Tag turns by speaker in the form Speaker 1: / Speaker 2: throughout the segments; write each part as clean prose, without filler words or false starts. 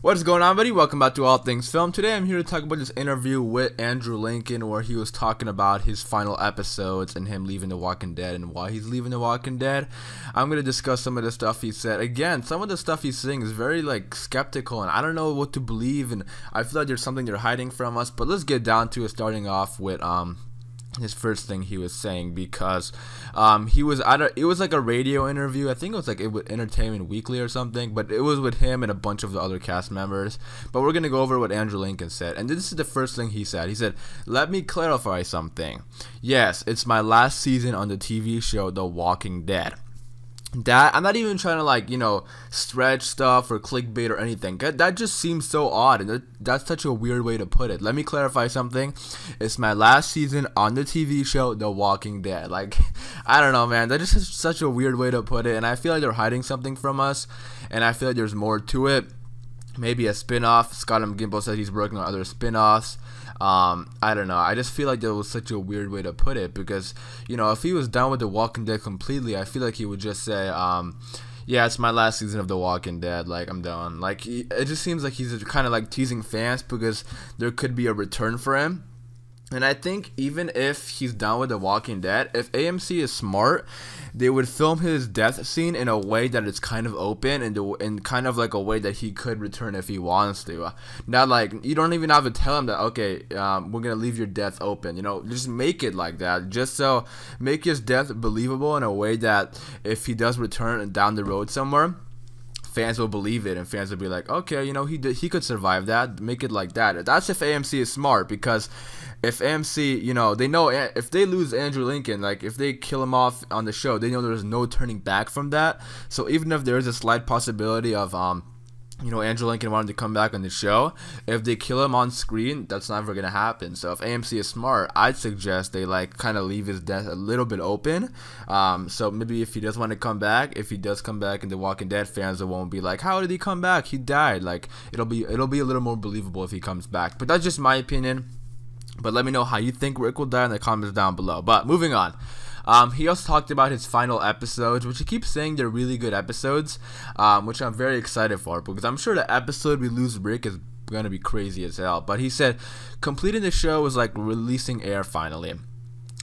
Speaker 1: What is going on, buddy? Welcome back to All Things Film. Today I'm here to talk about this interview with Andrew Lincoln where he was talking about his final episodes and him leaving The Walking Dead and why he's leaving The Walking Dead. I'm going to discuss some of the stuff he said. Again, some of the stuff he's saying is very skeptical and I don't know what to believe, and I feel like there's something they're hiding from us. But let's get down to it, starting off with his first thing he was saying, because he was it was like a radio interview. I think it was like with Entertainment Weekly or something, but it was with him and a bunch of the other cast members. But we're gonna go over what Andrew Lincoln said, and this is the first thing he said. He said, "Let me clarify something. Yes, it's my last season on the TV show The Walking Dead." That I'm not even trying to stretch stuff or clickbait or anything. That just seems so odd, and that's such a weird way to put it. Let me clarify something. It's my last season on the TV show The Walking Dead. I don't know, man. That just is such a weird way to put it, and I feel like they're hiding something from us, and I feel like there's more to it. Maybe a spin-off. Scott M. Gimple said he's working on other spin-offs. I don't know. I just feel like that was such a weird way to put it, because, if he was done with The Walking Dead completely, I feel like he would just say, yeah, it's my last season of The Walking Dead. I'm done. It just seems like he's kind of teasing fans because there could be a return for him. And I think even if he's done with The Walking Dead, if AMC is smart, they would film his death scene in a way that it's kind of open and kind of like a way that he could return if he wants to. Not you don't even have to tell him that, okay, we're gonna leave your death open. Just make it like that. Just so make his death believable in a way that if he does return down the road somewhere, fans will believe it, and fans will be like, okay, he could survive that. Make it like that. That's if AMC is smart, because if AMC, they know if they lose Andrew Lincoln, if they kill him off on the show, they know there's no turning back from that. So even if there is a slight possibility of Andrew Lincoln wanted to come back on the show, if they kill him on screen, that's never gonna happen. So if AMC is smart, I'd suggest they kind of leave his death a little bit open. So maybe if he does want to come back, if he does come back in The Walking Dead, fans won't be like, how did he come back? He died. It'll be a little more believable if he comes back. But that's just my opinion. But let me know how you think Rick will die in the comments down below. But moving on. He also talked about his final episodes, which he keeps saying they're really good episodes, which I'm very excited for, because I'm sure the episode we lose Rick is going to be crazy as hell. But he said completing the show was like releasing air finally.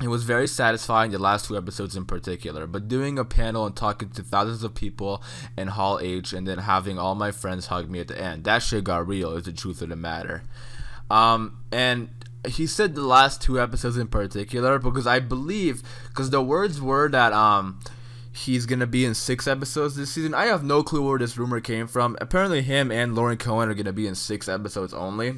Speaker 1: It was very satisfying, the last 2 episodes in particular, but doing a panel and talking to thousands of people in Hall H and then having all my friends hug me at the end, that shit got real, is the truth of the matter. And he said the last 2 episodes in particular, because I believe, because the words were that he's gonna be in 6 episodes this season. I have no clue where this rumor came from. Apparently him and Lauren Cohan are gonna be in 6 episodes only.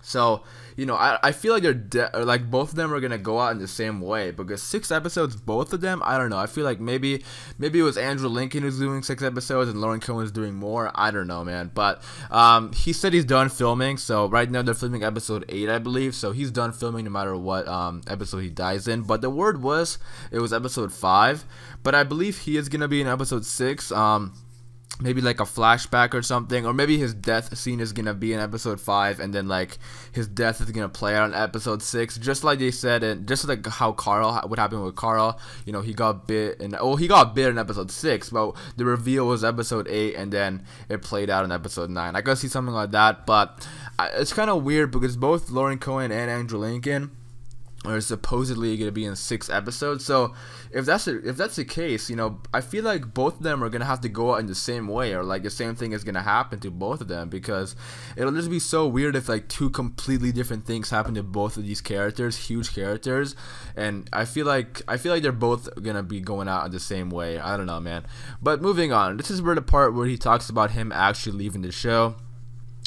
Speaker 1: So, I feel like they're both of them are gonna go out in the same way, because 6 episodes, both of them, I don't know. I feel like maybe it was Andrew Lincoln who's doing 6 episodes and Lauren Cohan is doing more. I don't know, man. But he said he's done filming. So right now they're filming episode 8, I believe. So he's done filming no matter what episode he dies in. But the word was it was episode 5. But I believe he is gonna be in episode 6. Maybe a flashback or something, or maybe his death scene is gonna be in episode 5, and then his death is gonna play out in episode 6, just like they said, and just like how what happened with Carl. He got bit, and he got bit in episode 6, but the reveal was episode 8, and then it played out in episode 9. I gotta see something like that, but it's kind of weird because both Lauren Cohan and Andrew Lincoln are supposedly going to be in 6 episodes. So if that's the case, I feel like both of them are going to have to go out in the same way, or the same thing is going to happen to both of them, because it'll just be so weird if 2 completely different things happen to both of these characters, huge characters. And I feel like they're both going to be going out in the same way. I don't know, man. But moving on, this is where the part where he talks about him actually leaving the show.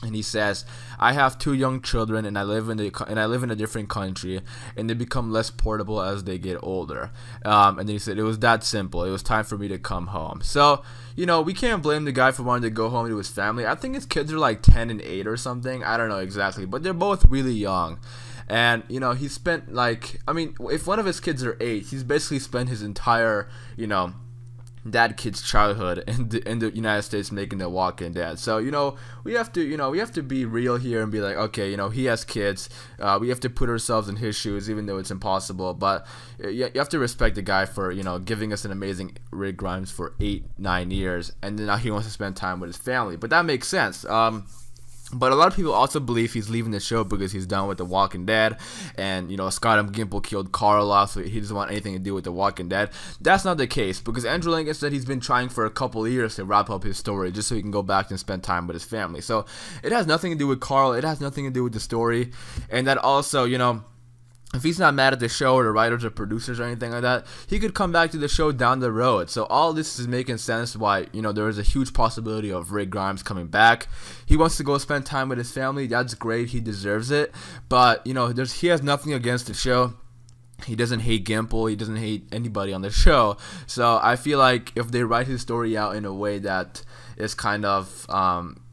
Speaker 1: And he says, I have 2 young children, and I live in a different country, and they become less portable as they get older. And then he said, it was that simple. It was time for me to come home. So, we can't blame the guy for wanting to go home to his family. I think his kids are 10 and 8 or something. I don't know exactly, but they're both really young. And, he spent if one of his kids are 8, he's basically spent his entire, that kid's childhood in the United States making The Walking Dead. So we have to be real here and be like, okay, he has kids. We have to put ourselves in his shoes, even though it's impossible. But you have to respect the guy for giving us an amazing Rick Grimes for 8-9 years, and then now he wants to spend time with his family. But that makes sense. But a lot of people also believe he's leaving the show because he's done with The Walking Dead, and Scott M. Gimple killed Carl off, so he doesn't want anything to do with The Walking Dead. That's not the case, because Andrew Lincoln said he's been trying for a couple of years to wrap up his story just so he can go back and spend time with his family. So it has nothing to do with Carl, it has nothing to do with the story, and that also, if he's not mad at the show or the writers or producers or anything like that, he could come back to the show down the road. So all this is making sense why, there is a huge possibility of Rick Grimes coming back. He wants to go spend time with his family. That's great. He deserves it. But, he has nothing against the show. He doesn't hate Gimple. He doesn't hate anybody on the show. So I feel like if they write his story out in a way that is kind of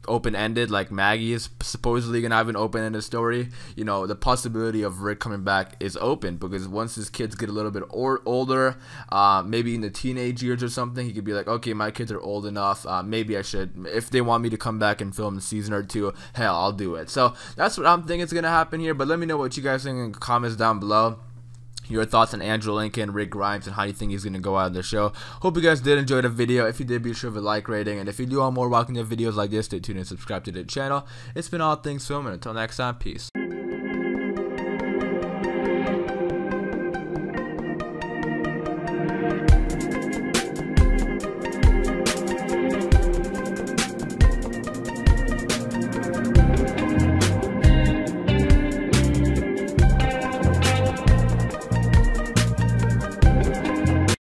Speaker 1: open-ended, like Maggie is supposedly gonna have an open-ended story, the possibility of Rick coming back is open, because once his kids get a little bit older, maybe in the teenage years or something, he could be like, okay, my kids are old enough, maybe I should, if they want me to come back and film a season or two, hell, I'll do it. So that's what I'm thinking is gonna happen here. But let me know what you guys think in the comments down below. Your thoughts on Andrew Lincoln, Rick Grimes, and how you think he's going to go out of the show. Hope you guys did enjoy the video. If you did, be sure to like rating. And if you do want more Walking Dead videos like this, stay tuned and subscribe to the channel. It's been All Things Film, and until next time, peace.